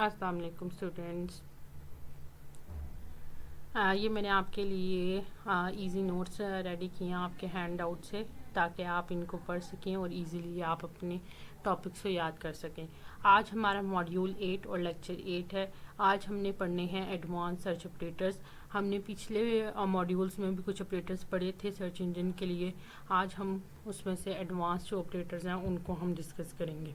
السلام علیکم اسٹوڈینٹس، یہ میں نے آپ کے لیے ایزی نوٹس ریڈی کیے ہیں آپ کے ہینڈ آؤٹ سے، تاکہ آپ ان کو پڑھ سکیں اور ایزیلی آپ اپنے ٹاپکس کو یاد کر سکیں۔ آج ہمارا ماڈیول 8 اور لیکچر 8 ہے۔ آج ہم نے پڑھنے ہیں ایڈوانس سرچ آپریٹرز۔ ہم نے پچھلے ماڈیولس میں بھی کچھ آپریٹرز پڑھے تھے سرچ انجن کے لیے۔ آج ہم اس میں سے ایڈوانس جو آپریٹرز ہیں ان کو ہم ڈسکس کریں گے۔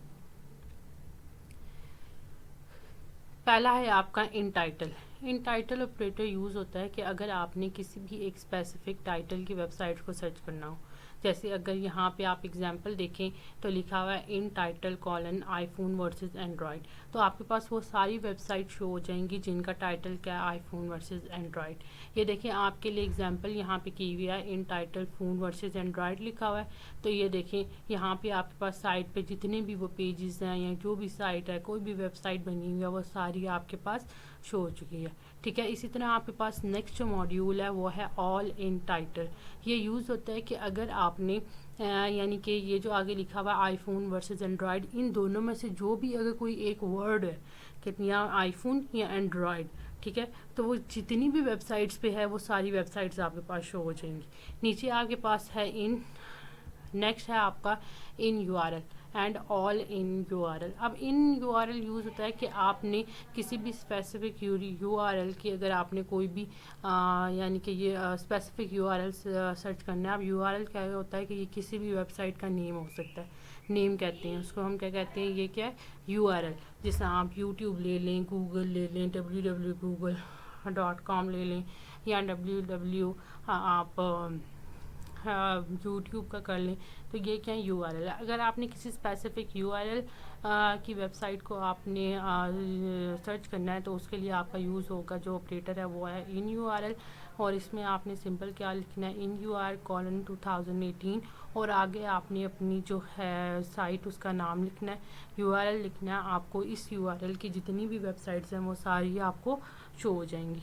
پہلا ہے آپ کا ان ٹائٹل۔ ان ٹائٹل آپریٹر یوز ہوتا ہے کہ اگر آپ نے کسی بھی ایک اسپیسیفک ٹائٹل کی ویب سائٹ کو سرچ کرنا ہو، جیسے اگر یہاں پہ آپ اگزامپل دیکھیں تو لکھا ہوا ہے ان ٹائٹل کولن آئی فون ورسز اینڈرائڈ، تو آپ کے پاس وہ ساری ویب سائٹ شو ہو جائیں گی جن کا ٹائٹل کیا ہے آئی فون ورسز اینڈرائڈ۔ یہ دیکھیں آپ کے لیے اگزامپل یہاں پہ کی ہوئی ہے ان ٹائٹل فون ورسز اینڈرائڈ لکھا ہوا ہے، تو یہ دیکھیں یہاں پہ آپ کے پاس سائٹ پہ جتنے بھی وہ پیجز ہیں یا جو بھی سائٹ ہے، کوئی بھی ویب سائٹ بنی ہوئی ہے، وہ ساری آپ کے پاس شو ہو چکی ہے۔ ٹھیک ہے، اسی طرح آپ کے پاس نیکسٹ جو ماڈیول ہے وہ ہے آل ان ٹائٹل۔ یہ یوز ہوتا ہے کہ اگر آپ نے یعنی کہ یہ جو آگے لکھا ہوا ہے آئی فون ورسز اینڈرائڈ، ان دونوں میں سے جو بھی اگر کوئی ایک ورڈ ہے کہ یا آئی فون یا اینڈرائڈ، ٹھیک ہے، تو وہ جتنی بھی ویب سائٹس پہ ہے وہ ساری ویب سائٹس آپ کے پاس شو ہو جائیں گی۔ نیچے آپ کے پاس ہے ان، نیکسٹ ہے آپ کا in U R L and all in U R L. اب in U R L use ہوتا ہے کہ آپ نے کسی بھی اسپیسیفک یو آر ایل کی، اگر آپ نے کوئی بھی یعنی کہ یہ specific you R L search کرنا ہے۔ اب یو آر ایل کیا ہوتا ہے کہ یہ کسی بھی ویب سائٹ کا نیم ہو سکتا ہے، نیم کہتے ہیں اس کو، ہم کیا کہتے ہیں، یہ کیا ہے یو آر ایل۔ جیسے آپ یوٹیوب لے لیں، گوگل لے لیں، www.google.com لے لیں، یا www آپ یوٹیوب کا کر لیں، تو یہ کیا ہے یو آر ایل ہے۔ اگر آپ نے کسی اسپیسیفک یو آر ایل کی ویب سائٹ کو آپ نے سرچ کرنا ہے تو اس کے لیے آپ کا یوز ہوگا جو آپریٹر ہے وہ ہے ان یو آر ایل، اور اس میں آپ نے سمپل کیا لکھنا ہے ان یو آر کولن 2018، اور آگے آپ نے اپنی جو ہے سائٹ اس کا نام لکھنا ہے، یو آر ایل لکھنا ہے۔ آپ کو اس یو آر ایل کی جتنی بھی ویب سائٹس ہیں وہ ساری آپ کو شو ہو جائیں گی۔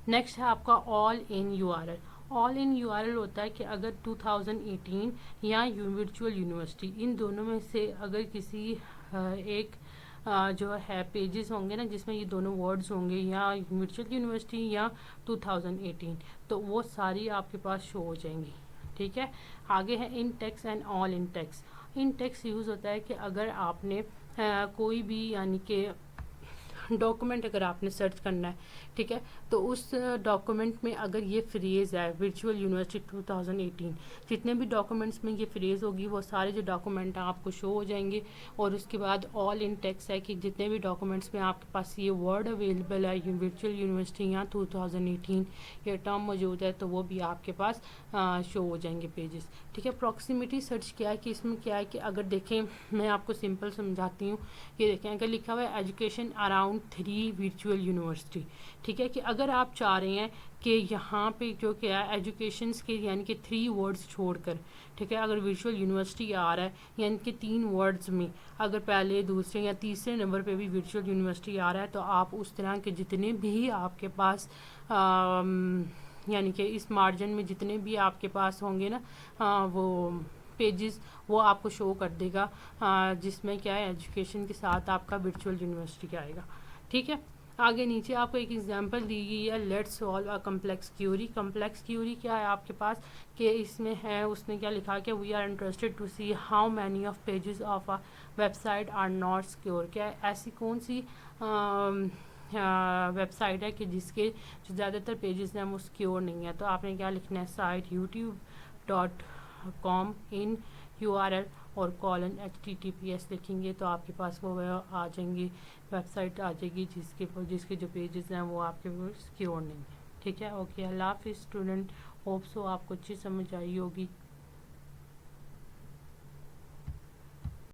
نیکسٹ ہے آپ کا all in U R L. All in U R L ہوتا ہے کہ اگر 2018 یا ورچوئل یونیورسٹی، ان دونوں میں سے اگر کسی ایک جو ہے پیجز ہوں گے نا جس میں یہ دونوں ورڈز ہوں گے، یا ورچوئل یونیورسٹی یا 2018، تو وہ ساری آپ کے پاس شو ہو جائیں گی۔ ٹھیک ہے، آگے ہے in text and all in text. In text use ہوتا ہے کہ اگر آپ نے کوئی بھی یعنی کہ ڈاکومنٹ اگر آپ نے سرچ کرنا ہے، ٹھیک ہے، تو اس ڈاکومنٹ میں اگر یہ فریز ہے ورچوئل یونیورسٹی 2018، جتنے بھی ڈاکومنٹس میں یہ فریز ہوگی وہ سارے جو ڈاکومنٹ ہیں آپ کو شو ہو جائیں گے۔ اور اس کے بعد آل ان ٹیکس ہے کہ جتنے بھی ڈاکومنٹس میں آپ کے پاس یہ ورڈ اویلیبل ہے ورچوئل یونیورسٹی یا 2018 یہ ٹرم موجود ہے، تو وہ بھی آپ کے پاس شو ہو جائیں گے پیجز۔ ٹھیک ہے، پراکسیمیٹی سرچ کیا ہے کہ اس میں کیا ہے کہ اگر دیکھیں میں آپ کو سمپل سمجھاتی ہوں، یہ دیکھیں اگر لکھا ہوا ہے ایجوکیشن اراؤنڈ 3 ورچوئل یونیورسٹی، ٹھیک ہے، کہ اگر آپ چاہ رہے ہیں کہ یہاں پہ جو کیا ہے ایجوکیشنس کے یعنی کہ 3 ورڈز چھوڑ کر، ٹھیک ہے، اگر ورچوئل یونیورسٹی آ رہا ہے یعنی کہ 3 ورڈز میں اگر پہلے دوسرے یا تیسرے نمبر پہ بھی ورچوئل یونیورسٹی آ رہا ہے، تو آپ اس طرح کے جتنے بھی آپ کے پاس یعنی کہ اس مارجن میں جتنے بھی آپ کے پاس ہوں گے نا وہ پیجز، وہ آپ کو شو کر دے گا جس میں کیا ہے ایجوکیشن کے ساتھ آپ کا ورچوئل یونیورسٹی آئے گا۔ ٹھیک ہے، آگے نیچے آپ کو ایک ایگزامپل دی گئی ہے، let's solve a complex query. Complex query کیا ہے آپ کے پاس کہ اس میں ہے، اس نے کیا لکھا کہ we are interested to see how many of pages of a website are not secure. کیا ایسی کون سی ویب سائٹ ہے کہ جس کے جو زیادہ تر پیجز ہیں وہ سیکیور نہیں ہے، تو آپ نے کیا لکھنا ہے site youtube.com in U R L اور کولن HTTPS لکھیں گے تو آپ کے پاس وہ آ جائیں گی، ویب سائٹ آ جائے گی جس کے جو پیجز ہیں وہ آپ کے سیکیور نہیں ہیں۔ ٹھیک ہے، اوکے، اللہ حافظ اسٹوڈنٹ، ہوپ سو آپ کو اچھی سمجھ آئی ہوگی۔